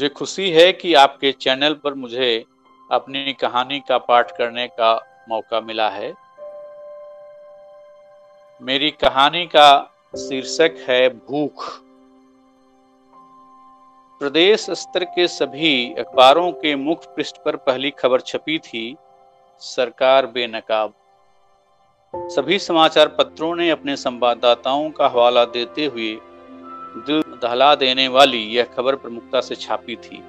मुझे खुशी है कि आपके चैनल पर मुझे अपनी कहानी का पाठ करने का मौका मिला है। मेरी कहानी का शीर्षक है भूख। प्रदेश स्तर के सभी अखबारों के मुख्य पृष्ठ पर पहली खबर छपी थी, सरकार बेनकाब। सभी समाचार पत्रों ने अपने संवाददाताओं का हवाला देते हुए दिल दहला देने वाली यह खबर प्रमुखता से छापी थी।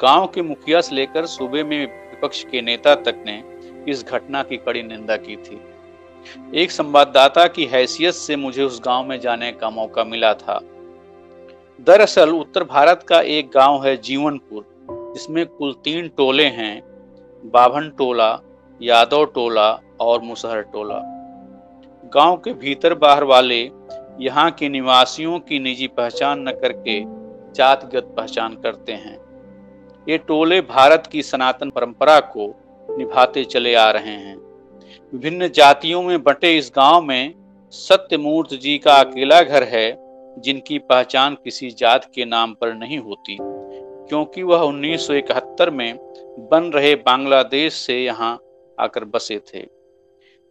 गांव के मुखिया से लेकर सूबे में विपक्ष के नेता तक ने इस घटना की कड़ी निंदा की थी। एक संवाददाता की हैसियत से मुझे उस गांव में जाने का मौका मिला था। दरअसल उत्तर भारत का एक गांव है जीवनपुर, जिसमें कुल 3 टोले हैं, बाभन टोला, यादव टोला और मुसहर टोला। गांव के भीतर बाहर वाले यहाँ के निवासियों की निजी पहचान न करके जातिगत पहचान करते हैं। ये टोले भारत की सनातन परंपरा को निभाते चले आ रहे हैं। विभिन्न जातियों में बंटे इस गांव में सत्यमूर्ति जी का अकेला घर है, जिनकी पहचान किसी जात के नाम पर नहीं होती, क्योंकि वह 1971 में बन रहे बांग्लादेश से यहाँ आकर बसे थे।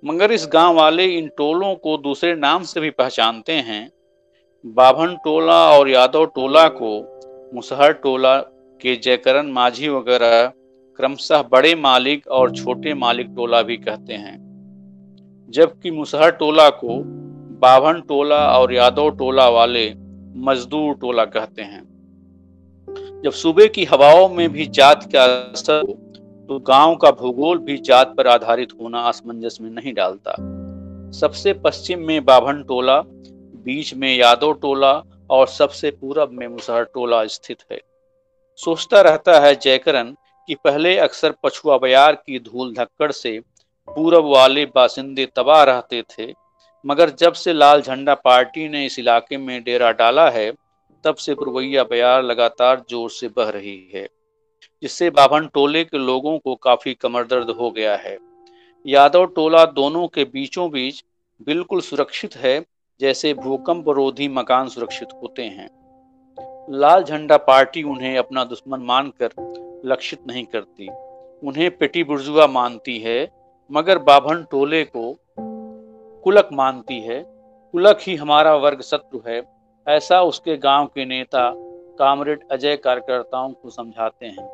मगर इस गांव वाले इन टोलों को दूसरे नाम से भी पहचानते हैं। बाभन टोला और यादव टोला को मुसहर टोला के जयकरण माझी वगैरह क्रमशः बड़े मालिक और छोटे मालिक टोला भी कहते हैं, जबकि मुसहर टोला को बाभन टोला और यादव टोला वाले मजदूर टोला कहते हैं। जब सूबे की हवाओं में भी जात का असर हो, तो गांव का भूगोल भी जात पर आधारित होना असमंजस में नहीं डालता। सबसे पश्चिम में बाभन टोला, बीच में यादव टोला और सबसे पूरब में मुसहर टोला स्थित है। सोचता रहता है जयकरण कि पहले अक्सर पछुआ बयार की धूल धक्कड़ से पूरब वाले बासिंदे तबाह रहते थे, मगर जब से लाल झंडा पार्टी ने इस इलाके में डेरा डाला है, तब से पुरवैया बयार लगातार जोर से बह रही है, जिससे बाभन टोले के लोगों को काफी कमर दर्द हो गया है। यादव टोला दोनों के बीचों बीच बिल्कुल सुरक्षित है, जैसे भूकंप रोधी मकान सुरक्षित होते हैं। लाल झंडा पार्टी उन्हें अपना दुश्मन मानकर लक्षित नहीं करती, उन्हें पेटी बुर्जुआ मानती है, मगर बाभन टोले को कुलक मानती है। कुलक ही हमारा वर्ग शत्रु है, ऐसा उसके गांव के नेता कामरेड अजय कार्यकर्ताओं को समझाते हैं।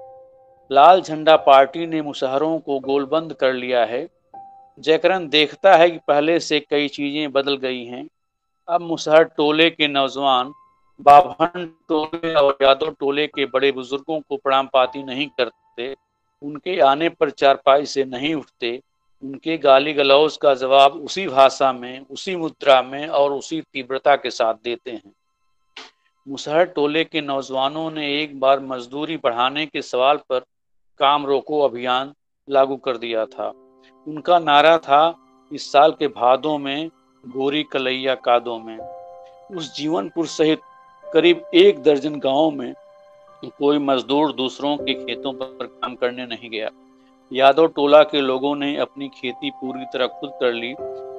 लाल झंडा पार्टी ने मुसहरों को गोलबंद कर लिया है। जयकरण देखता है कि पहले से कई चीजें बदल गई हैं। अब मुसहर टोले के नौजवान बाभन टोले और यादव टोले के बड़े बुजुर्गों को प्रणाम पाती नहीं करते, उनके आने पर चारपाई से नहीं उठते, उनके गाली गलौज का जवाब उसी भाषा में, उसी मुद्रा में और उसी तीव्रता के साथ देते हैं। मुसहर टोले के नौजवानों ने एक बार मजदूरी बढ़ाने के सवाल पर काम रोको अभियान लागू कर दिया था। उनका नारा था, इस साल के भादों में गोरी कलैया कादों में। उस जीवनपुर सहित करीब 1 दर्जन गांवों में कोई मजदूर दूसरों के खेतों पर काम करने नहीं गया। यादव टोला के लोगों ने अपनी खेती पूरी तरह खुद कर ली,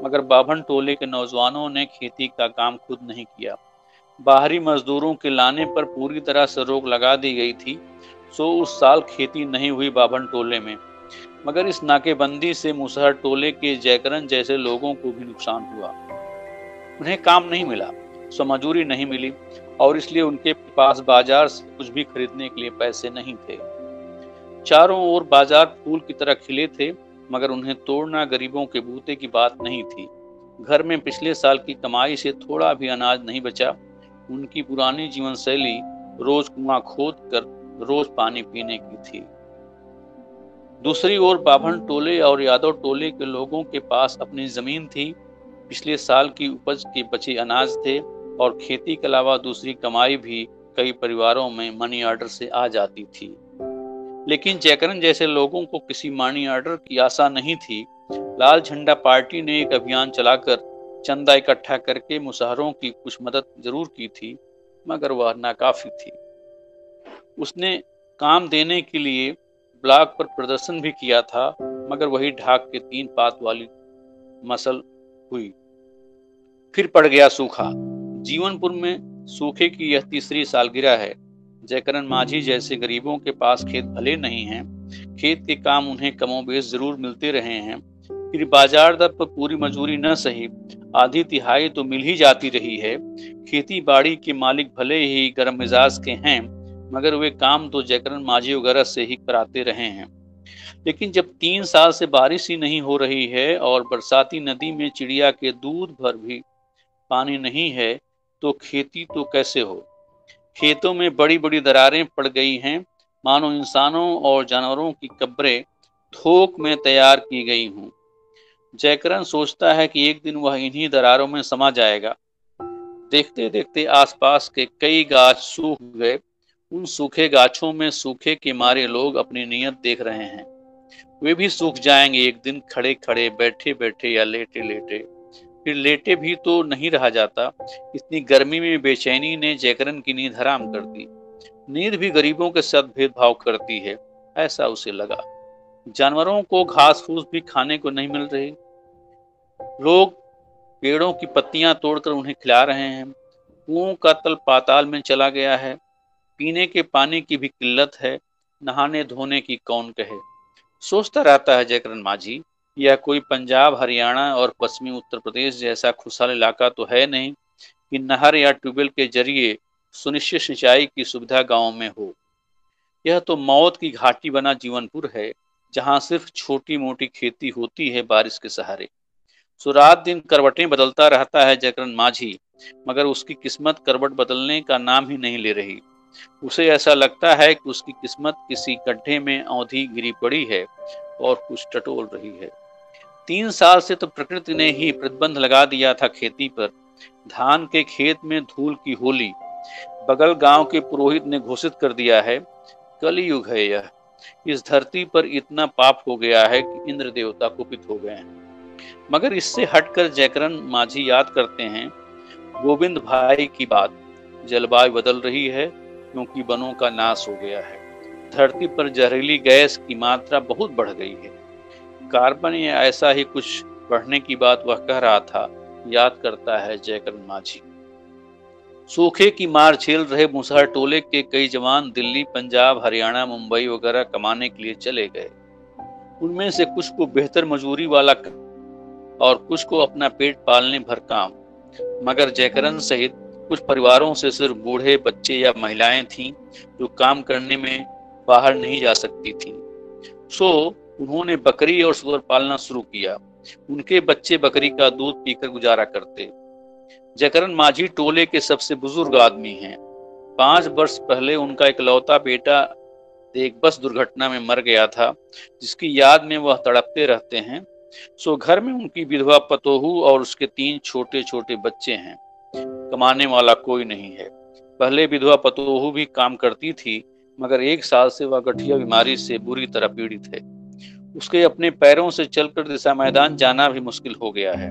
मगर बाभन टोले के नौजवानों ने खेती का काम खुद नहीं किया। बाहरी मजदूरों के लाने पर पूरी तरह से रोक लगा दी गई थी, सो उस साल खेती नहीं हुई बाभन टोले में। मगर इस नाकेबंदी से मुसहर टोले के जयकरण जैसे लोगों को भी नुकसान हुआ। उन्हें काम नहीं मिला, सो मजूरी नहीं मिली, और इसलिए उनके पास बाजार से कुछ भी खरीदने के लिए पैसे नहीं थे। चारों ओर बाजार फूल की तरह खिले थे, मगर उन्हें तोड़ना गरीबों के बूते की बात नहीं थी। घर में पिछले साल की कमाई से थोड़ा भी अनाज नहीं बचा। उनकी पुरानी जीवन शैली रोज कुआं खोद कर रोज पानी पीने की थी। दूसरी ओर बाभन टोले और यादव टोले के लोगों के पास अपनी जमीन थी, पिछले साल की उपज के बचे अनाज थे, और खेती के अलावा दूसरी कमाई भी कई परिवारों में मनी ऑर्डर से आ जाती थी। लेकिन जयकरण जैसे लोगों को किसी मनी ऑर्डर की आशा नहीं थी। लाल झंडा पार्टी ने एक अभियान चलाकर चंदा इकट्ठा करके मुसहरों की कुछ मदद जरूर की थी, मगर वह नाकाफी थी। उसने काम देने के लिए ब्लॉक पर प्रदर्शन भी किया था, मगर वही ढाक के 3 पात वाली मसल हुई। फिर पड़ गया सूखा। जीवनपुर में सूखे की यह तीसरी सालगिरह है। जयकरण माझी जैसे गरीबों के पास खेत भले नहीं हैं, खेत के काम उन्हें कमोबेश जरूर मिलते रहे हैं। फिर बाजार दर पर पूरी मजदूरी न सही, आधी तिहाई तो मिल ही जाती रही है। खेती बाड़ी के मालिक भले ही गर्म मिजाज के हैं, मगर वे काम तो जयकरण माझी वगैरह से ही कराते रहे हैं। लेकिन जब 3 साल से बारिश ही नहीं हो रही है और बरसाती नदी में चिड़िया के दूध भर भी पानी नहीं है, तो खेती तो कैसे हो। खेतों में बड़ी बड़ी दरारें पड़ गई हैं, मानो इंसानों और जानवरों की कब्रें थोक में तैयार की गई हूं। जयकरण सोचता है कि एक दिन वह इन्हीं दरारों में समा जाएगा। देखते देखते आसपास के कई गाछ सूख गए। उन सूखे गाछों में सूखे के मारे लोग अपनी नीयत देख रहे हैं। वे भी सूख जाएंगे एक दिन, खड़े खड़े, बैठे बैठे या लेटे लेटे। फिर लेटे भी तो नहीं रहा जाता। इतनी गर्मी में बेचैनी ने जयकरण की नींद हराम कर दी। नींद भी गरीबों के साथ भेदभाव करती है, ऐसा उसे लगा। जानवरों को घास फूस भी खाने को नहीं मिल रही। लोग पेड़ों की पत्तियां तोड़कर उन्हें खिला रहे हैं। कुओं का तल पाताल में चला गया है। पीने के पानी की भी किल्लत है। नहाने धोने की कौन कहे। सोचता रहता है जयकरण माझी, यह कोई पंजाब, हरियाणा और पश्चिमी उत्तर प्रदेश जैसा खुशहाल इलाका तो है नहीं कि नहर या ट्यूबवेल के जरिए सुनिश्चित सिंचाई की सुविधा गांव में हो। यह तो मौत की घाटी बना जीवनपुर है, जहां सिर्फ छोटी मोटी खेती होती है बारिश के सहारे। सो रात दिन करवटें बदलता रहता है जयकरण माझी, मगर उसकी किस्मत करवट बदलने का नाम ही नहीं ले रही। उसे ऐसा लगता है कि उसकी किस्मत किसी गड्ढे में औंधी गिरी पड़ी है और कुछ टटोल रही है। 3 साल से तो प्रकृति ने ही प्रतिबंध लगा दिया था खेती पर। धान के खेत में धूल की होली बगल गांव के पुरोहित ने घोषित कर दिया है। कलयुग है यह। इस धरती पर इतना पाप हो गया है कि इंद्र देवता कुपित हो गए हैं। मगर इससे हटकर जयकरण माझी याद करते हैं गोविंद भाई की बात। जलवायु बदल रही है क्योंकि वनों का नाश हो गया है। धरती पर जहरीली गैस की मात्रा बहुत बढ़ गई है। कार्बन या ऐसा ही कुछ बढ़ने की बात वह कह रहा था, याद करता है जयकरण माझी। सूखे की मार झेल रहे मुसहर टोले के कई जवान दिल्ली, पंजाब, हरियाणा, मुंबई वगैरह कमाने के लिए चले गए। उनमें से कुछ को बेहतर मजदूरी वाला और कुछ को अपना पेट पालने भर काम। मगर जयकरण सहित कुछ परिवारों से सिर्फ बूढ़े, बच्चे या महिलाएं थीं जो काम करने में बाहर नहीं जा सकती थीं। सो उन्होंने बकरी और सूअर पालना शुरू किया। उनके बच्चे बकरी का दूध पीकर गुजारा करते। जयकरण माझी टोले के सबसे बुजुर्ग आदमी हैं। 5 वर्ष पहले उनका इकलौता बेटा एक बस दुर्घटना में मर गया था, जिसकी याद में वह तड़पते रहते हैं। सो घर में उनकी विधवा पतोहू और उसके 3 छोटे छोटे बच्चे हैं। कमाने वाला कोई नहीं है। पहले विधवा पतोहू भी काम करती थी, मगर 1 साल से वह गठिया बीमारी से बुरी तरह पीड़ित है। उसके अपने पैरों से चलकर दिशा मैदान जाना भी मुश्किल हो गया है।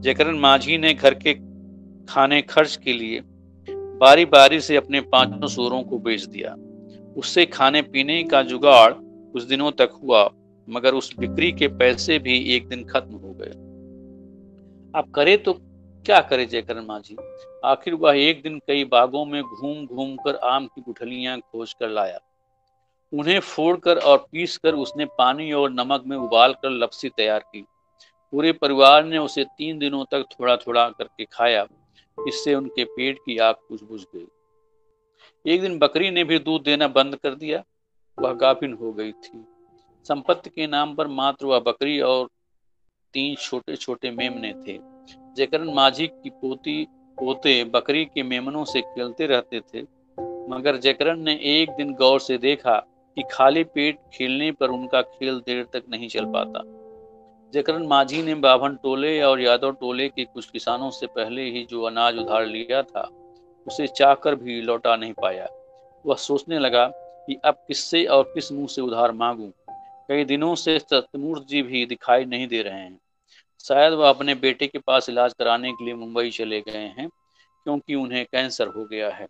जयकरण माझी ने घर के खाने खर्च के लिए बारी बारी से अपने 5 सूअरों को बेच दिया। उससे खाने पीने का जुगाड़ कुछ दिनों तक हुआ, मगर उस बिक्री के पैसे भी एक दिन खत्म हो गए। अब करे तो क्या करे जयकरण माझी। आखिर वह एक दिन कई बागों में घूम घूम कर आम की गुठलियां खोज कर लाया। उन्हें फोड़कर और पीसकर उसने पानी और नमक में उबाल कर लपसी तैयार की। पूरे परिवार ने उसे 3 दिनों तक थोड़ा थोड़ा करके खाया। इससे उनके पेट की आग कुछ बुझ गई। एक दिन बकरी ने भी दूध देना बंद कर दिया। वह गाभिन हो गई थी। संपत्ति के नाम पर मात्र वह बकरी और 3 छोटे छोटे मेमने थे। जयकरण माझी की पोती पोते बकरी के मेमनों से खेलते रहते थे, मगर जयकरण ने एक दिन गौर से देखा कि खाली पेट खेलने पर उनका खेल देर तक नहीं चल पाता। जयकरण माझी ने बाभन टोले और यादव टोले के कुछ किसानों से पहले ही जो अनाज उधार लिया था, उसे चाहकर भी लौटा नहीं पाया। वह सोचने लगा कि अब किससे और किस मुंह से उधार मांगूं। कई दिनों से सत्यमूर्ति जी भी दिखाई नहीं दे रहे हैं। शायद वह अपने बेटे के पास इलाज कराने के लिए मुंबई चले गए हैं, क्योंकि उन्हें कैंसर हो गया है।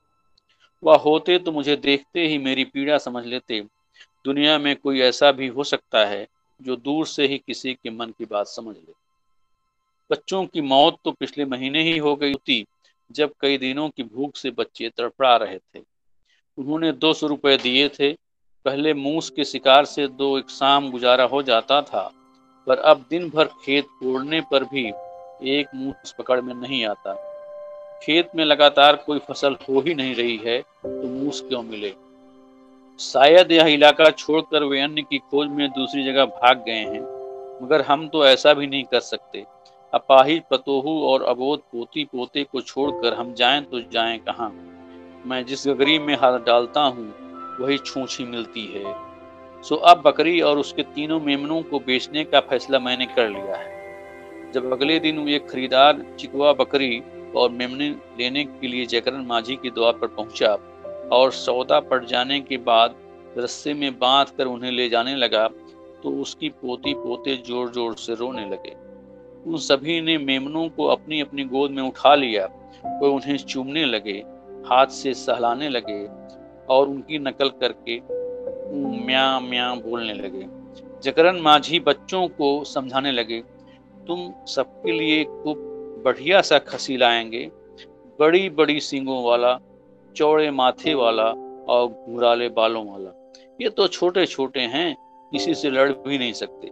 वह होते तो मुझे देखते ही मेरी पीड़ा समझ लेते। दुनिया में कोई ऐसा भी हो सकता है जो दूर से ही किसी के मन की बात समझ ले। बच्चों की मौत तो पिछले महीने ही हो गई थी, जब कई दिनों की भूख से बच्चे तड़पड़ा रहे थे। उन्होंने 200 रुपए दिए थे। पहले मूस के शिकार से 2 एक शाम गुजारा हो जाता था, पर अब दिन भर खेत कोड़ने पर भी एक मूस पकड़ में नहीं आता। खेत में लगातार कोई फसल हो ही नहीं रही है, तो मूस क्यों मिले? शायद यह इलाका छोड़कर वे अन्य की खोज में दूसरी जगह भाग गए हैं, मगर हम तो ऐसा भी नहीं कर सकते। अपाहिज पतोहू और अबोध पोती पोते को छोड़कर हम जाएं तो जाएं कहाँ? मैं जिस गगरी में हाथ डालता हूँ, वही छूछी मिलती है। सो अब बकरी और उसके तीनों मेमनों को बेचने का फैसला मैंने कर लिया है। जब अगले दिन एक खरीदार चिकवा बकरी और मेमने लेने के लिए जयकरण माझी के द्वार पर पहुंचा और सौदा पड़ जाने के बाद रस्से में बांध कर उन्हें ले जाने लगा, तो उसकी पोती पोते जोर जोर से रोने लगे। उन सभी ने मेमनों को अपनी अपनी गोद में उठा लिया। वे उन्हें चूमने लगे, हाथ से सहलाने लगे और उनकी नकल करके म्या म्या बोलने लगे। जयकरण माझी बच्चों को समझाने लगे, तुम सबके लिए खूब बढ़िया सा खसी लाएंगे, बड़ी बड़ी सींगों वाला, चौड़े माथे वाला और घुंघराले बालों वाला। ये तो छोटे छोटे हैं, किसी से लड़ भी नहीं सकते।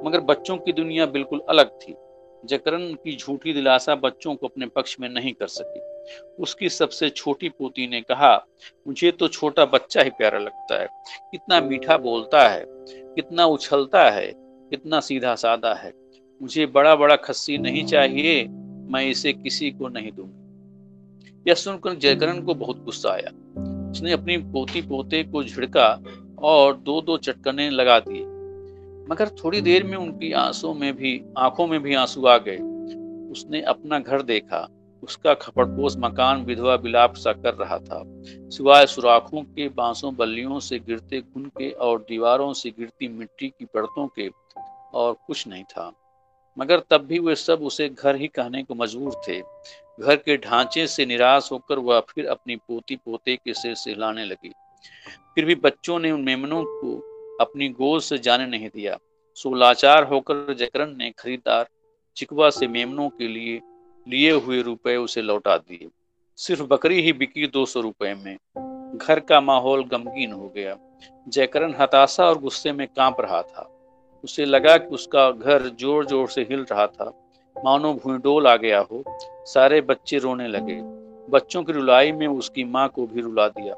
मगर बच्चों की दुनिया बिल्कुल अलग थी। जयकरण की झूठी दिलासा बच्चों को अपने पक्ष में नहीं कर सकी। उसकी सबसे छोटी पोती ने कहा, मुझे तो छोटा बच्चा ही प्यारा लगता है। कितना मीठा बोलता है, कितना उछलता है, कितना सीधा साधा है। मुझे बड़ा बड़ा खस्सी नहीं चाहिए, मैं इसे किसी को नहीं दूंगी। यह सुनकर जयकरण को बहुत गुस्सा आया। उसने अपनी पोती पोते को झिड़का और दो दो चटकने लगा दिए, मगर थोड़ी देर में उनकी आंखों में भी आंसू आ गए। उसने अपना घर देखा। उसका खपड़पोश मकान विधवा विलाप सा कर रहा था। सिवाय सुराखों के, बांसों बल्लियों से गिरते घुन के और दीवारों से गिरती मिट्टी की परतों के और कुछ नहीं था। मगर तब भी वे सब उसे घर ही कहने को मजबूर थे। घर के ढांचे से निराश होकर वह फिर अपनी पोती पोते के सिर सहलाने लगी। फिर भी बच्चों ने उन मेमनों को अपनी गोद से जाने नहीं दिया। सो लाचार होकर जयकरण ने खरीदार चिकवा से मेमनों के लिए हुए रुपए उसे लौटा दिए। सिर्फ बकरी ही बिकी 200 रुपए में। घर का माहौल गमगीन हो गया। जयकरण हताशा और गुस्से में कांप रहा था। उसे लगा कि उसका घर जोर जोर से हिल रहा था, मानो भूइंडोल आ गया हो। सारे बच्चे रोने लगे। बच्चों की रुलाई में उसकी माँ को भी रुला दिया।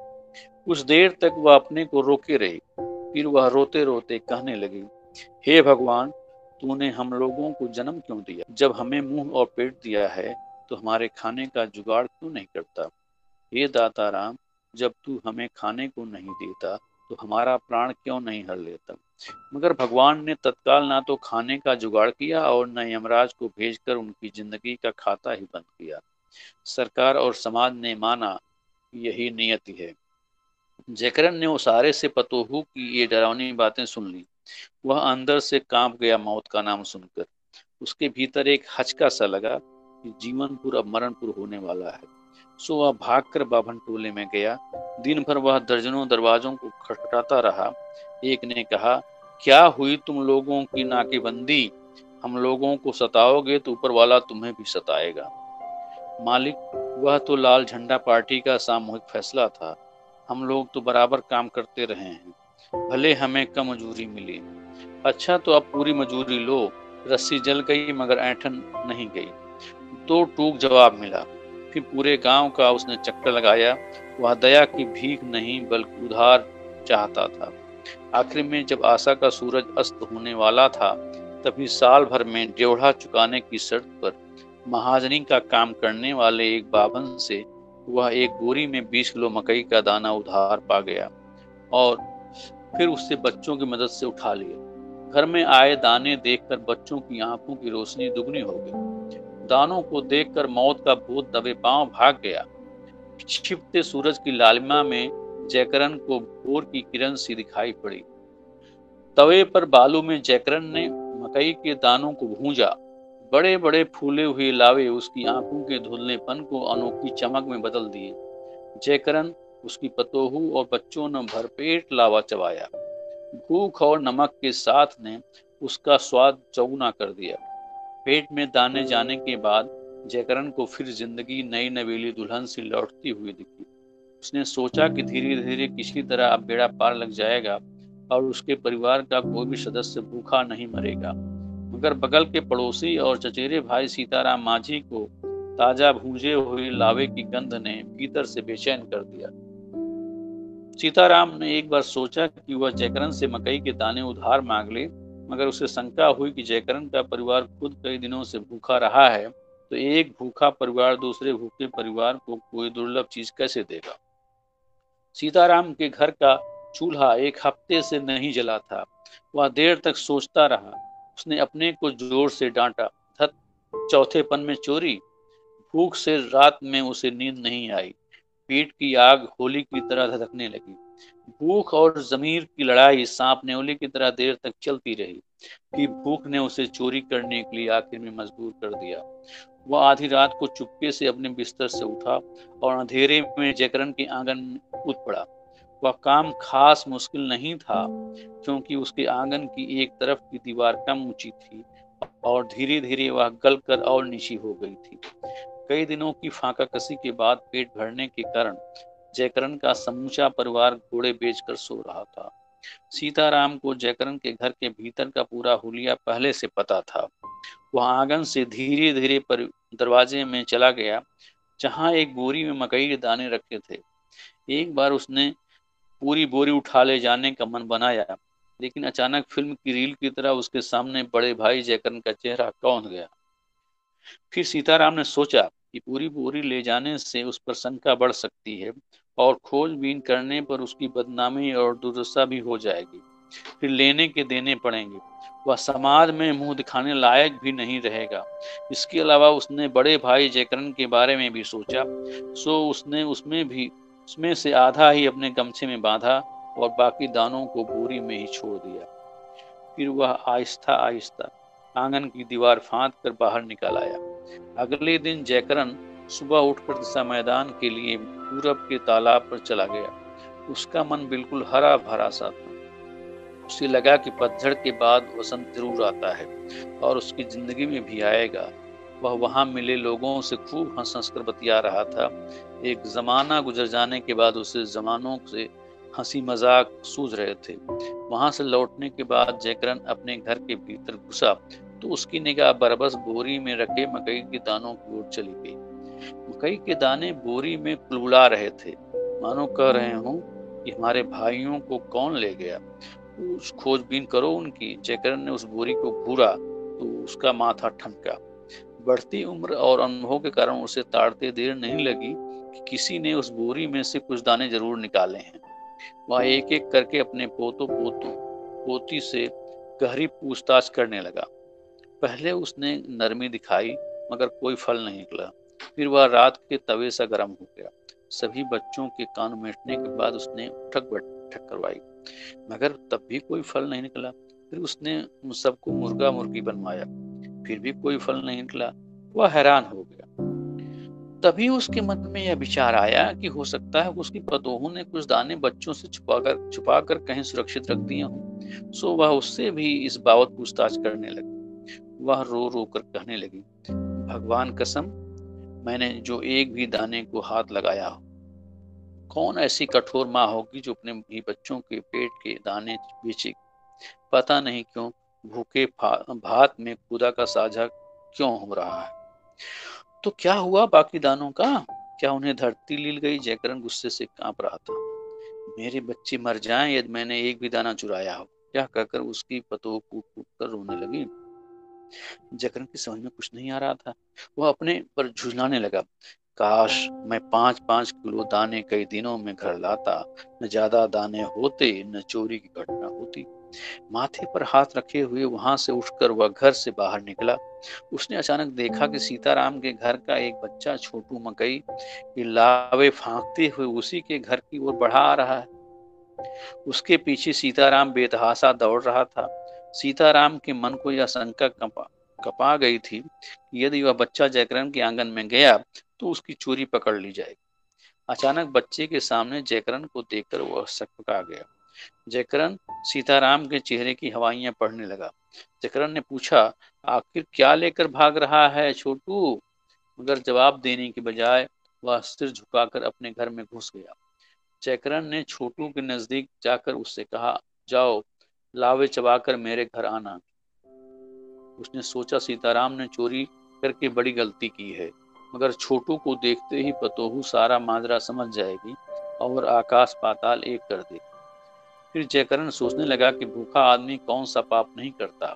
कुछ देर तक वह अपने को रोके रही, फिर वह रोते रोते कहने लगी, हे भगवान, तूने हम लोगों को जन्म क्यों दिया? जब हमें मुंह और पेट दिया है, तो हमारे खाने का जुगाड़ क्यों नहीं करता? हे दाता राम, जब तू हमें खाने को नहीं देता, तो हमारा प्राण क्यों नहीं हर लेता? मगर भगवान ने तत्काल ना तो खाने का जुगाड़ किया और न यमराज को भेजकर उनकी जिंदगी का खाता ही बंद किया। सरकार और समाज ने माना, यही नियति है। जयकरण ने उसारे से पतोहू की ये डरावनी बातें सुन ली। वह अंदर से कांप गया मौत का नाम सुनकर। उसके भीतर एक हचका सा लगा कि जीवनपुर अब मरणपुर होने वाला है। सो वह भागकर बाभन टोले में गया। दिन भर वह दर्जनों दरवाजों को खटखटाता रहा। एक ने कहा, क्या हुई तुम लोगों की नाकेबंदी? हम लोगों को सताओगे तो ऊपर वाला तुम्हें भी सताएगा। मालिक, वह तो लाल झंडा पार्टी का सामूहिक फैसला था। हम लोग तो बराबर काम करते रहे हैं, भले हमें कम मजूरी मिली। अच्छा, तो अब पूरी मजूरी लो। रस्सी जल गई मगर ऐंठन नहीं गई। तो टूक जवाब मिला। फिर पूरे गांव का उसने चक्कर लगाया। वह दया की भीख नहीं बल्कि उधार चाहता था। आखिर में जब आशा का सूरज अस्त होने वाला था, तभी साल भर में ड्योढ़ा चुकाने की शर्त पर महाजनी का काम करने वाले एक बाभन से वह एक बोरी में 20 किलो मकई का दाना उधार पा गया और फिर उससे बच्चों की मदद से उठा लिया। घर में आए दाने देखकर बच्चों की आंखों की रोशनी दुगनी हो गई। दानों को देखकर मौत का भूत दबे पांव भाग गया। छिपते सूरज की लालिमा में जयकरण को भोर की किरण सी दिखाई पड़ी। तवे पर बालू में जयकरण ने मकई के दानों को भूंजा। बड़े बड़े फूले हुए लावे उसकी आंखों के धुंधलेपन को अनोखी चमक में बदल दिए। जयकरण, उसकी पतोहू और बच्चों ने भरपेट लावा चबाया। भूख और नमक के साथ ने उसका स्वाद चौगुना कर दिया। पेट में दाने जाने के बाद जयकरण को फिर जिंदगी नई नवेली दुल्हन सी लौटती हुई दिखी। उसने सोचा कि धीरे धीरे किसी तरह अब बेड़ा पार लग जाएगा और उसके परिवार का कोई भी सदस्य भूखा नहीं मरेगा। मगर बगल के पड़ोसी और चचेरे भाई सीताराम मांझी को ताजा भूजे हुए लावे की गंध ने भीतर से बेचैन कर दिया। सीताराम ने एक बार सोचा कि वह जयकरण से मकई के दाने उधार मांग ले, मगर उसे शंका हुई कि जयकरण का परिवार खुद कई दिनों से भूखा रहा है, तो एक भूखा परिवार दूसरे भूखे परिवार को कोई दुर्लभ चीज कैसे देगा। सीताराम के घर का चूल्हा एक हफ्ते से नहीं जला था। वह देर तक सोचता रहा। उसने अपने को जोर से डांटा, धत, चौथेपन में चोरी। भूख से रात में उसे नींद नहीं आई। पेट की आग होली की तरह धधकने लगी। भूख और जमीर की लड़ाई सांप नेवले की तरह देर तक चलती रही कि भूख ने उसे चोरी करने के लिए आखिर में मजबूर कर दिया। वह आधी रात को चुपके से अपने बिस्तर से उठा और अंधेरे में जयकरण के आंगन में कूद पड़ा। वह काम खास मुश्किल नहीं था, क्योंकि उसके आंगन की एक तरफ की दीवार कम ऊंची थी और धीरे धीरे वह गल कर और नीची हो गई थी। कई दिनों की फाका कसी के बाद पेट भरने के कारण जयकरण का समूचा परिवार घोड़े बेचकर सो रहा था। सीताराम को जयकरण के घर के भीतर का पूरा हुलिया पहले से पता था। वह आंगन से धीरे धीरे दरवाजे में चला गया, जहां एक बोरी में मकई के दाने रखे थे। एक बार उसने पूरी बोरी उठा ले जाने का मन बनाया, लेकिन अचानक फिल्म की रील की तरह उसके सामने बड़े भाई जयकरण का चेहरा कौंध गया। फिर सीताराम ने सोचा कि पूरी बोरी ले जाने से उस पर शंका बढ़ सकती है और खोजबीन करने पर उसकी बदनामी और दुर्दशा भी हो जाएगी। फिर लेने के देने पड़ेंगे। वह समाज में मुंह दिखाने लायक भी नहीं रहेगा। इसके अलावा उसने बड़े भाई जयकरण के बारे में भी सोचा। उसने उसमें से आधा ही अपने गमछे में बांधा और बाकी दानों को बोरी में ही छोड़ दिया। फिर वह आहिस्ता आहिस्ता आंगन की दीवार फांद कर बाहर निकल आया। अगले दिन जयकरण सुबह उठकर दिशा मैदान के लिए पूरब के तालाब पर चला गया। उसका मन बिल्कुल हरा भरा सा था। उसे लगा कि पतझड़ के बाद वसंत जरूर आता है और उसकी जिंदगी में भी आएगा। वह वहां मिले लोगों से खूब हंस हंस कर बतिया रहा था। एक जमाना गुजर जाने के बाद उसे जमानों से हंसी मजाक सूझ रहे थे। वहां से लौटने के बाद जयकरण अपने घर के भीतर घुसा तो उसकी निगाह बरबस बोरी में रखे मकई के दानों की ओर चली गई। मकई के दाने बोरी में कुलबुला रहे थे, मानो कह रहे हों कि हमारे भाइयों को कौन ले गया, उस खोजबीन करो उनकी। जयकरण ने उस बोरी को घूरा तो उसका माथा ठनका। बढ़ती उम्र और अनुभव के कारण उसे ताड़ते देर नहीं लगी कि किसी ने उस बोरी में से कुछ दाने जरूर निकाले हैं। वह एक एक करके अपने पोती से गहरी पूछताछ करने लगा। पहले उसने नरमी दिखाई, मगर कोई फल नहीं निकला। फिर वह रात के तवे सा गर्म हो गया। सभी बच्चों के कान मेटने के बाद उसने उठक बैठक करवाई, मगर तब भी कोई फल नहीं निकला। फिर उसने उन सबको मुर्गा मुर्गी बनवाया, फिर भी कोई फल नहीं निकला। वह हैरान हो गया। तभी उसके मन में यह विचार आया कि हो सकता है उसकी पतोहू ने कुछ दाने बच्चों से छुपाकर कहीं सुरक्षित रख दिए हों। वह उससे भी इस बाबत पूछताछ करने लगी। वह रो रो कर कहने लगी, भगवान कसम, मैंने जो एक भी दाने को हाथ लगाया हो। कौन ऐसी कठोर माँ होगी जो अपने भी बच्चों के पेट के दाने बेचेगी। पता नहीं क्यों भूखे भात में खुदा का साझा क्यों हो रहा है। तो क्या हुआ बाकी दानों का? क्या उन्हें धरती लील गई? जयकरण गुस्से से कांप रहा था। मेरे बच्चे मर जाएं यदि मैंने एक भी दाना चुराया हो, क्या कहकर उसकी पतोह कूट कूट कर रोने लगी। जयकरण की समझ में कुछ नहीं आ रहा था। वह अपने पर झुंझलाने लगा। काश मैं 5-5 किलो दाने कई दिनों में घर लाता। न ज्यादा दाने होते, न चोरी की घटना होती। माथे पर हाथ रखे हुए वहां से उठकर वह घर से बाहर निकला। उसने अचानक देखा कि सीताराम के घर का एक बच्चा छोटू मकई के लावे फांकते हुए उसी के घर की ओर बढ़ा आ रहा है। उसके पीछे सीताराम बेतहासा दौड़ रहा था। सीताराम के मन को यह शंका कपा गई थी कि यदि वह बच्चा जयकरण के आंगन में गया तो उसकी चोरी पकड़ ली जाएगी। अचानक बच्चे के सामने जयकरण को देखकर वह सकपका गया। जयकरण सीताराम के चेहरे की हवाइयां पढ़ने लगा। जयकरण ने पूछा, आखिर क्या लेकर भाग रहा है छोटू? मगर जवाब देने के बजाय वह सिर झुकाकर अपने घर में घुस गया। जयकरण ने छोटू के नजदीक जाकर उससे कहा, जाओ लावे चबाकर मेरे घर आना। उसने सोचा सीताराम ने चोरी करके बड़ी गलती की है, मगर छोटू को देखते ही पतोहू सारा माजरा समझ जाएगी और आकाश पाताल एक कर देगी। फिर जयकरण सोचने लगा कि भूखा आदमी कौन सा पाप नहीं करता।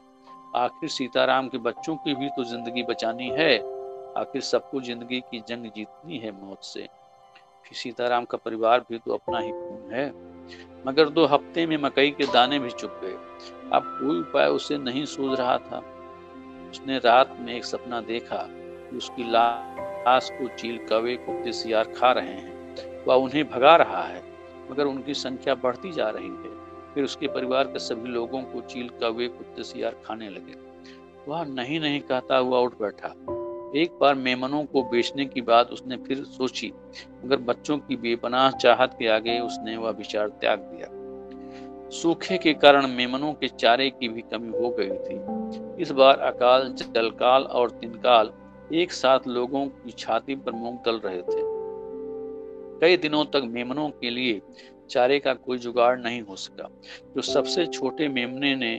आखिर सीताराम के बच्चों की भी तो जिंदगी बचानी है। आखिर सबको जिंदगी की जंग जीतनी है मौत से। फिर सीताराम का परिवार भी तो अपना ही खून है। मगर 2 हफ्ते में मकई के दाने भी चुग गए। अब कोई उपाय उसे नहीं सूझ रहा था। उसने रात में एक सपना देखा कि उसकी लाश को चील, कौवे, कुत्ते, सियार खा रहे हैं। वह उन्हें भगा रहा है, मगर उनकी संख्या बढ़ती जा रही है। फिर उसके परिवार के सभी लोगों को चील, कौवे, कुत्ते, सियार खाने लगे। वह नहीं नहीं कहता हुआ उठ बैठा। एक बार मेमनों को बेचने की बात उसने फिर सोची, मगर बच्चों की बेपनाह चाहत के आगे उसने वह विचार त्याग दिया। सूखे के कारण मेमनों के चारे की भी कमी हो गई थी। इस बार अकाल, जलकाल और तिनकाल एक साथ लोगों की छाती पर मूंग तल रहे थे। कई दिनों तक मेमनों के लिए चारे का कोई जुगाड़ नहीं हो सका। जो सबसे छोटे मेमने ने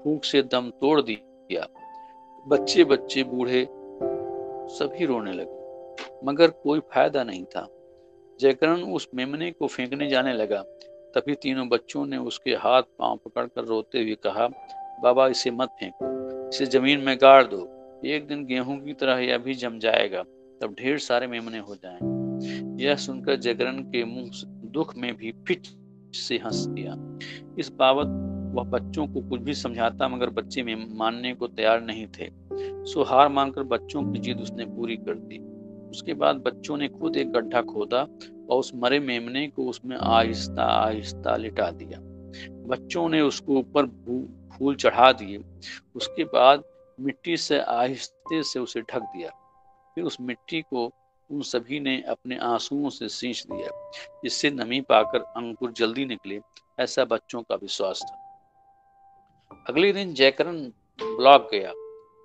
भूख से दम तोड़ दिया। बच्चे बच्चे बूढ़े सभी रोने लगे, मगर कोई फायदा नहीं था। जयकरण उस मेमने को फेंकने जाने लगा। तभी तीनों बच्चों ने उसके हाथ पांव पकड़कर रोते हुए कहा, बाबा इसे मत फेंको, इसे जमीन में गाड़ दो। एक दिन गेहूं की तरह यह भी जम जाएगा, तब ढेर सारे मेमने हो जाएंगे। यह सुनकर जयकरण के मुंह दुख में भी फिट से हंस दिया। इस बाबत वह बच्चों को कुछ भी समझाता, मगर बच्चे में मानने को तैयार नहीं थे। सो हार मानकर बच्चों की जिद उसने पूरी कर दी। उसके बाद बच्चों ने खुद एक गड्ढा खोदा और उस मरे मेमने को उसमें आहिस्ता आहिस्ता लिटा दिया। बच्चों ने उसको ऊपर फूल चढ़ा दिए। उसके बाद मिट्टी से आहिस्ते से उसे ढक दिया। फिर उस मिट्टी को उन सभी ने अपने आंसुओं से सींच दिया, जिससे नमी पाकर अंकुर जल्दी निकले, ऐसा बच्चों का विश्वास था। अगले दिन जयकरण ब्लॉक गया।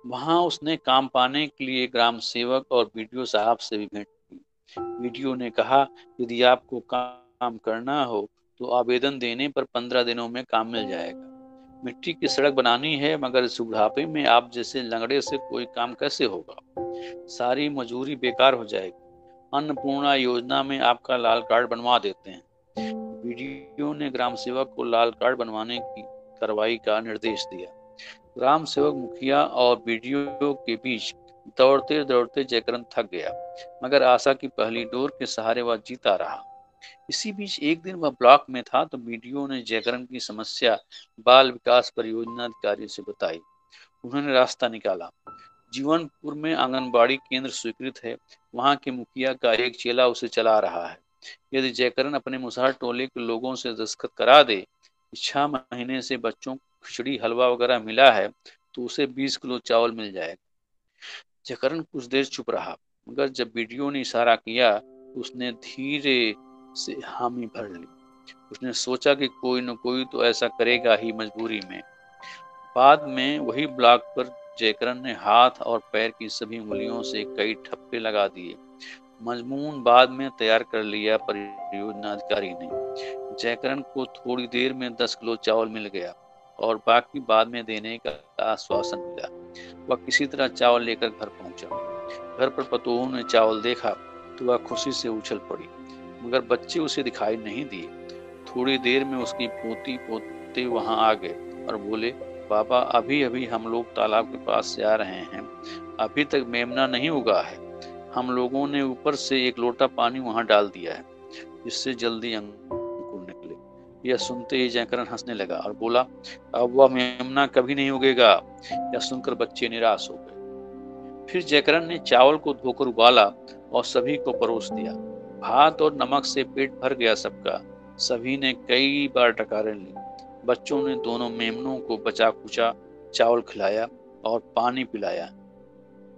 वहां उसने काम पाने के लिए ग्राम सेवक और बीडीओ साहब से भी भेंट की। बीडीओ ने कहा, यदि आपको काम करना हो तो आवेदन देने पर 15 दिनों में काम मिल जाएगा। मिट्टी की सड़क बनानी है, मगर इस बुढ़ापे में आप जैसे लंगड़े से कोई काम कैसे होगा? सारी मजूरी बेकार हो जाएगी। अन्नपूर्णा योजना में आपका लाल कार्ड बनवा देते हैं। बीडीओ ने ग्राम सेवक को लाल कार्ड बनवाने की कार्रवाई का निर्देश दिया। ग्राम सेवक, मुखिया और बीडीओ के बीच दौड़ते दौड़ते जयकरण थक गया, मगर आशा की पहली डोर के सहारे वह जीता रहा। इसी बीच एक दिन वह ब्लॉक में था तो बीडीओ ने जयकरण की समस्या बाल विकास परियोजना अधिकारी से बताई। उन्होंने रास्ता निकाला। जीवनपुर में आंगनबाड़ी केंद्र स्वीकृत है। वहां के मुखिया का एक चेला उसे चला रहा है। यदि जयकरण अपने मुसहर टोले के लोगों से दस्तखत करा दे कि 6 महीने से बच्चों को खिचड़ी, हलवा वगैरह मिला है, तो उसे 20 किलो चावल मिल जाएगा। जयकरण कुछ देर चुप रहा, मगर जब बीडीओ ने इशारा किया, उसने धीरे से हामी भर ली। उसने सोचा कि कोई न कोई तो ऐसा करेगा ही मजबूरी में। बाद में वही ब्लॉक पर जयकरण ने हाथ और पैर की सभी उंगलियों से कई ठप्पे लगा दिए। मजमून बाद में तैयार कर लिया परियोजना अधिकारी ने। जयकरण को थोड़ी देर में 10 किलो चावल मिल गया और बाकी बाद में देने का आश्वासन मिला। वह किसी तरह चावल लेकर घर पहुंचा। घर पर पतोहू ने चावल देखा तो वह खुशी से उछल पड़ी, मगर बच्चे उसे दिखाई नहीं दिए। थोड़ी देर में उसकी पोती पोते वहां आ गए और बोले, बाबा अभी अभी हम लोग तालाब के पास से आ रहे हैं, अभी तक मेमना नहीं उगा है। हम लोगों ने ऊपर से 1 लोटा पानी वहां डाल दिया है, जिससे जल्दी अंकुर निकले। यह सुनते ही जयकरण हंसने लगा और बोला, अब वह मेमना कभी नहीं उगेगा। यह सुनकर बच्चे निराश हो गए। फिर जयकरण ने चावल को धोकर उबाला और सभी को परोस दिया। भात और नमक से पेट भर गया सबका। सभी ने कई बार डकारें ली। बच्चों ने दोनों मेमनों को बचा कुचा चावल खिलाया और पानी पिलाया,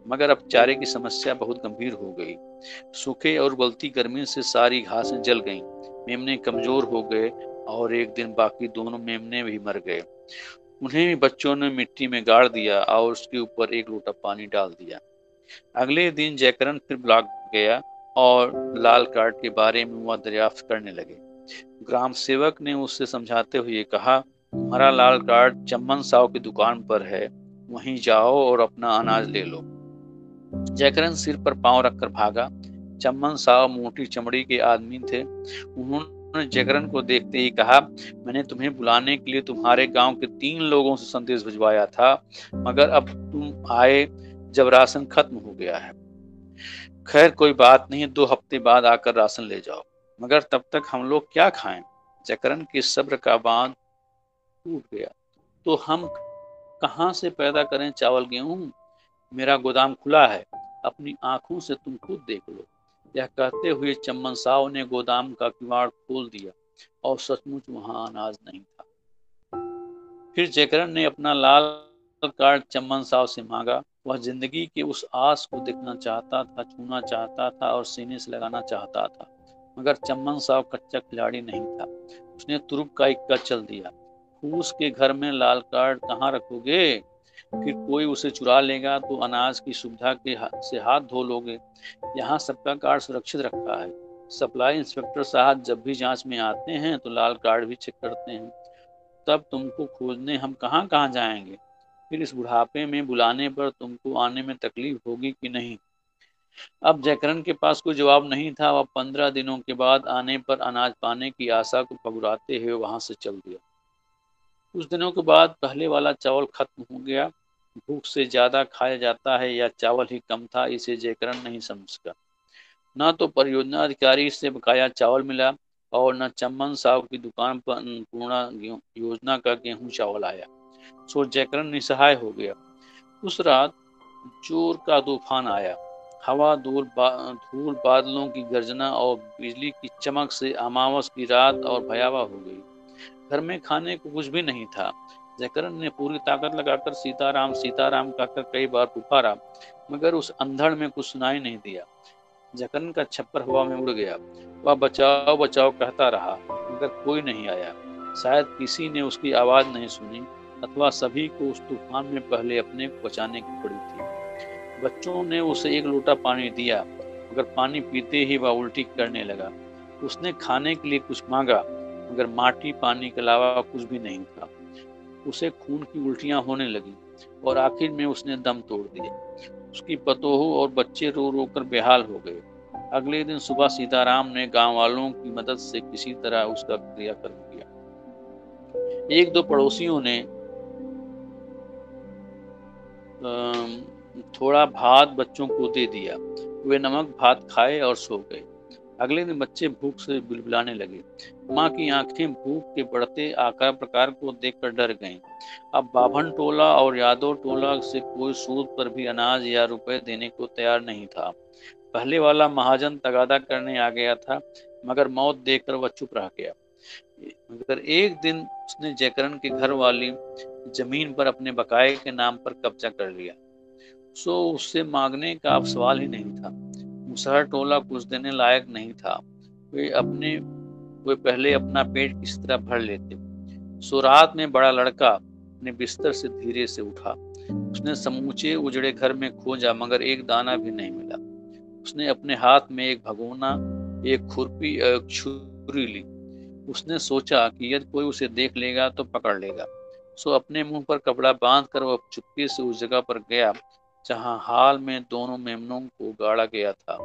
मगर अब चारे की समस्या बहुत गंभीर हो गई। सूखे और उबलती गर्मी से सारी घासें जल गईं। मेमने कमजोर हो गए और एक दिन बाकी दोनों मेमने भी मर गए। उन्हें भी बच्चों ने मिट्टी में गाड़ दिया और उसके ऊपर 1 लोटा पानी डाल दिया। अगले दिन जयकरण फिर ब्लॉक गया और लाल कार्ड के बारे में वह दरियाफ्त करने लगे। ग्राम सेवक ने उससे समझाते हुए कहा, तुम्हारा लाल कार्ड चम्मन साव की दुकान पर है, वहीं जाओ और अपना अनाज ले लो। जयकरण सिर पर पांव रखकर भागा। चम्मन साव मोटी चमड़ी के आदमी थे। उन्होंने जयकरण को देखते ही कहा, मैंने तुम्हें बुलाने के लिए तुम्हारे गांव के 3 लोगों से संदेश भिजवाया था, मगर अब तुम आए जब राशन खत्म हो गया है। खैर कोई बात नहीं, 2 हफ्ते बाद आकर राशन ले जाओ, मगर तब तक हम लोग क्या खाएं? जयकरण के सब्र का बांध टूट गया। तो हम कहां से पैदा करें चावल गेहूं? मेरा गोदाम खुला है, अपनी आंखों से तुम खुद देख लो। यह कहते हुए चम्मन साव ने गोदाम का किवाड़ खोल दिया और सचमुच वहां अनाज नहीं था। फिर जयकरण ने अपना लाल कार्ड चम्मन साव से मांगा। वह जिंदगी के उस आस को देखना चाहता था, छूना चाहता था और सीने से लगाना चाहता था, मगर चम्मन साव कच्चा खिलाड़ी नहीं था। उसने तुरुप का इक्का चल दिया। फूस के घर में लाल कार्ड कहाँ रखोगे? फिर कोई उसे चुरा लेगा तो अनाज की सुविधा से हाथ धो लोगे। यहाँ सबका कार्ड सुरक्षित रखा है। सप्लाई इंस्पेक्टर साहब जब भी जांच में आते हैं तो लाल कार्ड भी चेक करते हैं। तब तुमको खोजने हम कहाँ कहाँ जाएंगे? फिर इस बुढ़ापे में बुलाने पर तुमको आने में तकलीफ होगी कि नहीं? अब जयकरण के पास कोई जवाब नहीं था। वह 15 दिनों के बाद आने पर अनाज पाने की आशा को पगुराते हुए वहां से चल दिया। कुछ दिनों के बाद पहले वाला चावल खत्म हो गया। भूख से ज्यादा खाया जाता है या चावल ही कम था, इसे जयकरण नहीं समझ सका। न तो परियोजना अधिकारी से बकाया चावल मिला और न चम्मन साहब की दुकान पर पूर्ण योजना का गेहूं चावल आया। सो जयकरण निसहाय हो गया। उस रात जोर का तूफान आया। हवा, धूल, बादलों की गर्जना और बिजली की चमक से अमावस की रात और भयावह हो गई। घर में खाने को कुछ भी नहीं था। जयकरण ने पूरी ताकत लगाकर सीताराम सीताराम कहकर कई बार पुकारा, मगर उस अंधड़ में कुछ सुनाई नहीं दिया। जयकरण का छप्पर हवा में उड़ गया। वह बचाओ बचाओ कहता रहा, मगर कोई नहीं आया। शायद किसी ने उसकी आवाज नहीं सुनी, अथवा सभी को उस तूफान में पहले अपने को बचाने की पड़ी थी। बच्चों ने उसे एक लोटा पानी दिया, मगर पानी पीते ही वह उल्टी करने लगा। उसने खाने के लिए कुछ मांगा, मगर माटी पानी के अलावा कुछ भी नहीं था। उसे खून की उल्टियां होने लगी और आखिर में उसने दम तोड़ दिया। उसकी पतोहू और बच्चे रो रो कर बेहाल हो गए। अगले दिन सुबह सीताराम ने गांव वालों की मदद से किसी तरह उसका क्रियाकर्म किया। एक दो पड़ोसियों ने थोड़ा भात बच्चों को दे दिया। वे नमक भात खाए और सो गए। अगले दिन बच्चे भूख से बिलबिलाने लगे। माँ की आंखें भूख के बढ़ते आकार प्रकार को देखकर डर गईं। अब बाभन टोला और यादव टोला से कोई सूद पर भी अनाज या रुपए देने को तैयार नहीं था। पहले वाला महाजन तगादा करने आ गया था, मगर मौत देखकर वह चुप रह गया। मगर एक दिन उसने जयकरण के घर वाली जमीन पर अपने बकाये के नाम पर कब्जा कर लिया। सो उससे मांगने का अब सवाल ही नहीं था। मुसहर टोला कुछ देने लायक नहीं था। वे पहले अपना पेट किस तरह भर लेते। सो रात में बड़ा लड़का अपने बिस्तर से धीरे से उठा। उसने समूचे उजड़े घर में खोजा, मगर एक दाना भी नहीं मिला। उसने अपने हाथ में एक भगोना, एक खुरपी, एक छुरी ली। उसने सोचा कि यदि कोई उसे देख लेगा तो पकड़ लेगा। सो अपने मुंह पर कपड़ा बांधकर वह चुपके से उस जगह पर गया जहां हाल में दोनों मेमनों को गाड़ा गया था।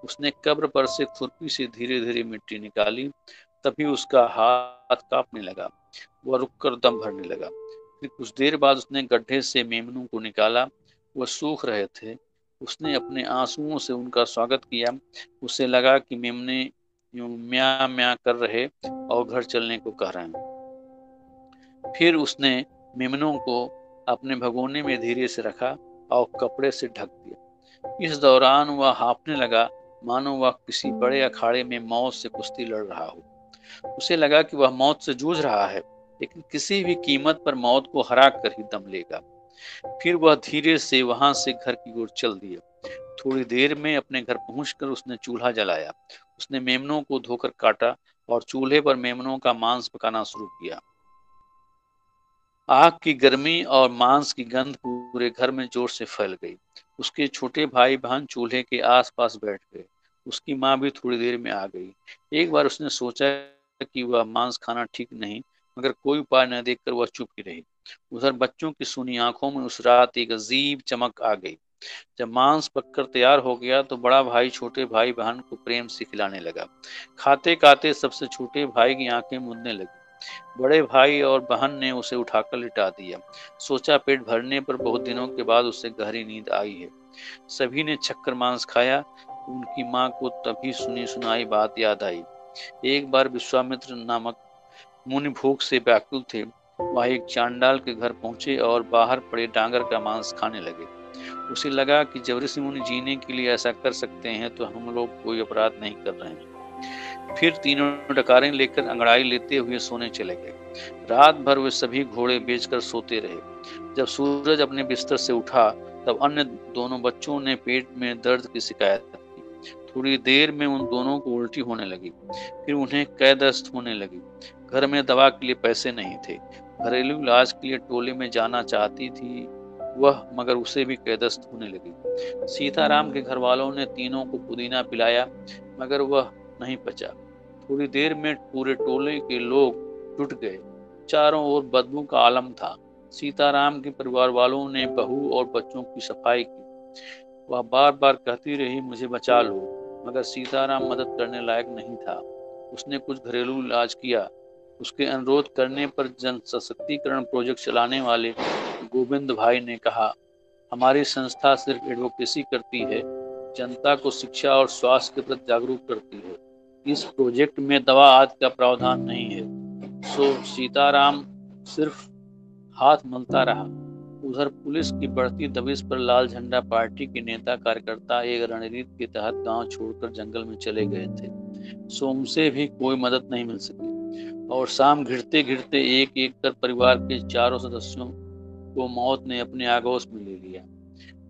उसने कब्र पर से खुरपी से धीरे धीरे मिट्टी निकाली। तभी उसका हाथ कांपने लगा। वह रुककर दम भरने लगा। फिर कुछ देर बाद उसने गड्ढे से मेमनों को निकाला। वह सूख रहे थे। उसने अपने आंसुओं से उनका स्वागत किया। उसे लगा कि मेमने यूं म्या म्या कर रहे और घर चलने को कह रहे हैं। फिर उसने मेमनों को अपने भगोने में धीरे से रखा और कपड़े से ढक दिया। इस दौरान वह हाँफने लगा, मानो वह किसी बड़े अखाड़े में मौत से कुश्ती लड़ रहा हो। उसे लगा कि वह मौत से जूझ रहा है, लेकिन किसी भी कीमत पर मौत को हरा कर ही दम लेगा। फिर वह धीरे से वहां से घर की ओर चल दिया। थोड़ी देर में अपने घर पहुंचकर उसने चूल्हा जलाया। उसने मेमनों को धोकर काटा और चूल्हे पर मेमनों का मांस पकाना शुरू किया। आग की गर्मी और मांस की गंध पूरे घर में जोर से फैल गई। उसके छोटे भाई बहन चूल्हे के आसपास बैठ गए। उसकी माँ भी थोड़ी देर में आ गई। एक बार उसने सोचा कि वह मांस खाना ठीक नहीं, मगर कोई उपाय न देखकर वह चुप ही रही। उधर बच्चों की सूनी आंखों में उस रात एक अजीब चमक आ गई। जब मांस पककर तैयार हो गया तो बड़ा भाई छोटे भाई बहन को प्रेम से खिलाने लगा। खाते खाते सबसे छोटे भाई की आंखें मूंदने लगी। बड़े भाई और बहन ने उसे उठाकर लिटा दिया। सोचा पेट भरने पर बहुत दिनों के बाद उसे गहरी नींद आई है। सभी ने छक्कर मांस खाया। उनकी माँ को तभी सुनी सुनाई बात याद आई। एक बार विश्वामित्र नामक मुनि भूख से व्याकुल थे। वह एक चांडाल के घर पहुंचे और बाहर पड़े डांगर का मांस खाने लगे। उसे लगा कि जब ऋषि मुनि जीने के लिए ऐसा कर सकते हैं तो हम लोग कोई अपराध नहीं कर रहे हैं। फिर तीनों डकारें लेकर अंगड़ाई लेते हुए सोने चले गए। रात भर वे सभी घोड़े बेचकर सोते रहे। जब सूरज अपने बिस्तर से उठा तब अन्य दोनों बच्चों ने पेट में दर्द की शिकायत की। थोड़ी देर में उन दोनों को उल्टी होने लगी। फिर उन्हें कैदस्त होने लगी। घर में दवा के लिए पैसे नहीं थे। घरेलू इलाज के लिए टोले में जाना चाहती थी वह, मगर उसे भी कैदस्त होने लगी। सीताराम के घर वालों ने तीनों को पुदीना पिलाया, मगर वह नहीं पचा। थोड़ी देर में पूरे टोले के लोग जुट गए। चारों ओर बदबू का आलम था। सीताराम के परिवार वालों ने बहू और बच्चों की सफाई की। वह बार बार कहती रही, मुझे बचा लो, मगर सीताराम मदद करने लायक नहीं था। उसने कुछ घरेलू इलाज किया। उसके अनुरोध करने पर जन सशक्तिकरण प्रोजेक्ट चलाने वाले गोविंद भाई ने कहा, हमारी संस्था सिर्फ एडवोकेसी करती है, जनता को शिक्षा और स्वास्थ्य के प्रति जागरूक करती है। इस प्रोजेक्ट में दवा आदि का प्रावधान नहीं है। सो सीताराम सिर्फ हाथ मलता रहा। उधर पुलिस की बढ़ती दबिश पर लाल झंडा पार्टी के नेता कार्यकर्ता एक रणनीति के तहत गांव छोड़कर जंगल में चले गए थे। सो उनसे भी कोई मदद नहीं मिल सकी और शाम घिरते घिरते एक एक कर परिवार के चारों सदस्यों को मौत ने अपने आगोश में ले लिया।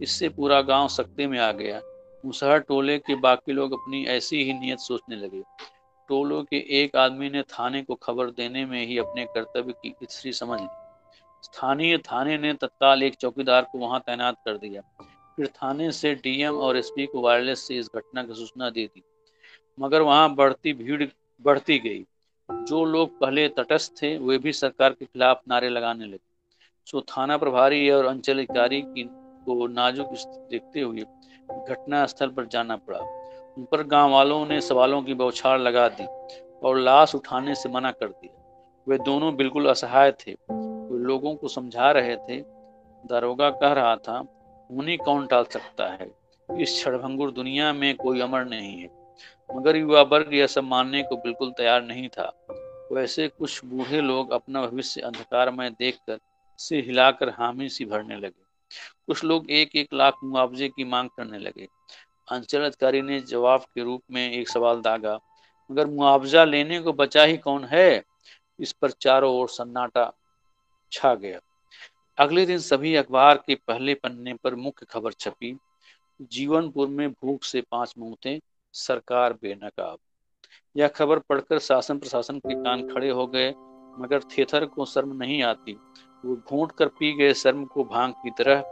इससे पूरा गांव सकते में आ गया। मुसहर टोले के बाकी लोग अपनी ऐसी ही नियत सोचने लगे। टोलों के एक आदमी ने थाने को खबर देने में ही अपने कर्तव्य की इच्छा समझ ली। स्थानीय थाने ने तत्काल एक चौकीदार को वहां तैनात कर दिया। फिर थाने से डीएम और एसपी को वायरलेस से इस घटना की सूचना दे दी, मगर वहां बढ़ती भीड़ बढ़ती गई। जो लोग पहले तटस्थ थे वे भी सरकार के खिलाफ नारे लगाने लगे। सो थाना प्रभारी और अंचल अधिकारी को नाजुक स्थिति देखते हुए घटना स्थल पर जाना पड़ा। उन पर गांव वालों ने सवालों की बौछार लगा दी और लाश उठाने से मना कर दिया। वे दोनों बिल्कुल असहाय थे। वे लोगों को समझा रहे थे। दारोगा कह रहा था, उन्हीं कौन टाल सकता है, इस क्षणभंगुर दुनिया में कोई अमर नहीं है। मगर युवा वर्ग यह सब मानने को बिल्कुल तैयार नहीं था। वैसे कुछ बूढ़े लोग अपना भविष्य अंधकार में देखकर सिर हिलाकर हामी सी भरने लगे। कुछ लोग 1-1 लाख मुआवजे की मांग करने लगे। अंचल अधिकारी ने जवाब के रूप में एक सवाल दागा, मगर मुआवजा लेने को बचा ही कौन है। इस पर चारों ओर सन्नाटा छा गया। अगले दिन सभी अखबार के पहले पन्ने पर मुख्य खबर छपी, जीवनपुर में भूख से 5 मौतें, सरकार बेनकाब। यह खबर पढ़कर शासन प्रशासन के कान खड़े हो गए, मगर थेथर को शर्म नहीं आती। वो घूंट कर पी गए शर्म को भांग की तरह।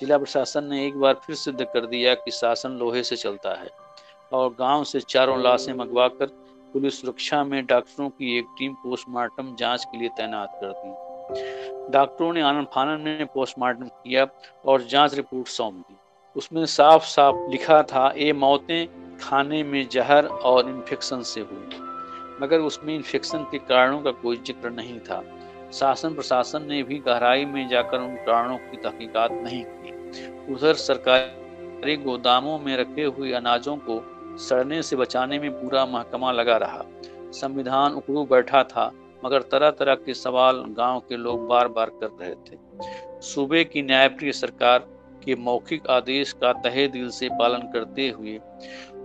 जिला प्रशासन ने एक बार फिर सिद्ध कर दिया कि शासन लोहे से चलता है और गांव से चारों लाशें मंगवाकर पुलिस सुरक्षा में डॉक्टरों की एक टीम पोस्टमार्टम जांच के लिए तैनात कर दी। डॉक्टरों ने आनन फानन में पोस्टमार्टम किया और जांच रिपोर्ट सौंप दी। उसमें साफ साफ लिखा था, ये मौतें खाने में जहर और इन्फेक्शन से हुई, मगर उसमें इन्फेक्शन के कारणों का कोई जिक्र नहीं था। शासन प्रशासन ने भी गहराई में जाकर उन कारणों की तहकीकात नहीं की। उधर सरकारी गोदामों में रखे हुए अनाजों को सड़ने से बचाने में पूरा महकमा लगा रहा। संविधान उकड़ू बैठा था, मगर तरह तरह के सवाल गांव के लोग बार बार कर रहे थे। सूबे की न्यायप्रिय सरकार के मौखिक आदेश का तहे दिल से पालन करते हुए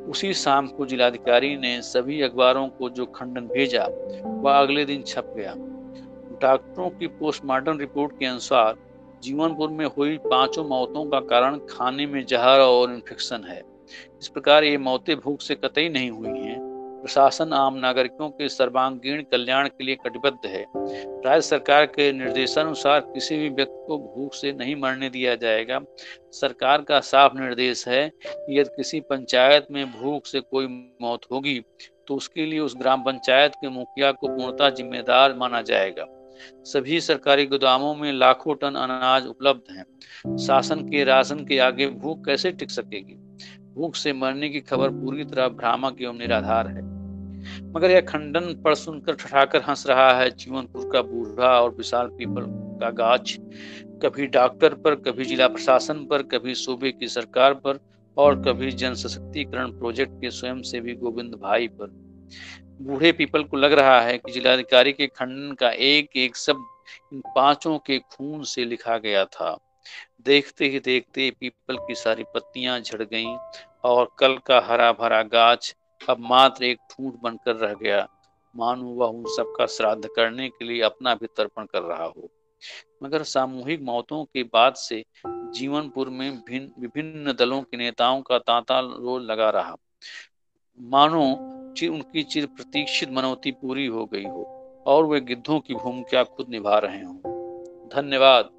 उसी शाम को जिलाधिकारी ने सभी अखबारों को जो खंडन भेजा वह अगले दिन छप गया। डॉक्टरों की पोस्टमार्टम रिपोर्ट के अनुसार जीवनपुर में हुई 5 मौतों का कारण खाने में जहर और इन्फेक्शन है। इस प्रकार ये मौतें भूख से कतई नहीं हुई हैं। प्रशासन आम नागरिकों के सर्वांगीण कल्याण के लिए कटिबद्ध है। राज्य सरकार के निर्देशानुसार किसी भी व्यक्ति को भूख से नहीं मरने दिया जाएगा। सरकार का साफ निर्देश है कि यदि किसी पंचायत में भूख से कोई मौत होगी तो उसके लिए उस ग्राम पंचायत के मुखिया को पूर्णतः जिम्मेदार माना जाएगा। सभी सरकारी गोदामों में लाखों टन अनाज उपलब्ध हैं। शासन के राशन के आगे भूख कैसे टिक सकेगी? भूख से मरने की खबर पूरी तरह भ्रामक एवं निराधार है। मगर यह खंडन पढ़ सुनकर ठठाकर हंस रहा है जीवनपुर का बूढ़ा और विशाल पीपल का गाछ। कभी डॉक्टर पर, कभी जिला प्रशासन पर, कभी सूबे की सरकार पर और कभी जन सशक्तिकरण प्रोजेक्ट के स्वयंसेवी गोविंद भाई पर। बूढ़े पीपल को लग रहा है कि जिलाधिकारी के खंडन का एक एक शब्द इन पांचों के खून से लिखा गया था। देखते ही देखते पीपल की सारी पत्तियां झड़ गईं और कल का हरा भरा गाछ अब मात्र एक ठूंठ बनकर रह गया, मानो वह उन सबका श्राद्ध करने के लिए अपना भी तर्पण कर रहा हो। मगर सामूहिक मौतों के बाद से जीवनपुर में विभिन्न दलों के नेताओं का तांता रोल लगा रहा, मानो उनकी चिर प्रतीक्षित मनौती पूरी हो गई हो और वे गिद्धों की भूमिका खुद निभा रहे हों। धन्यवाद।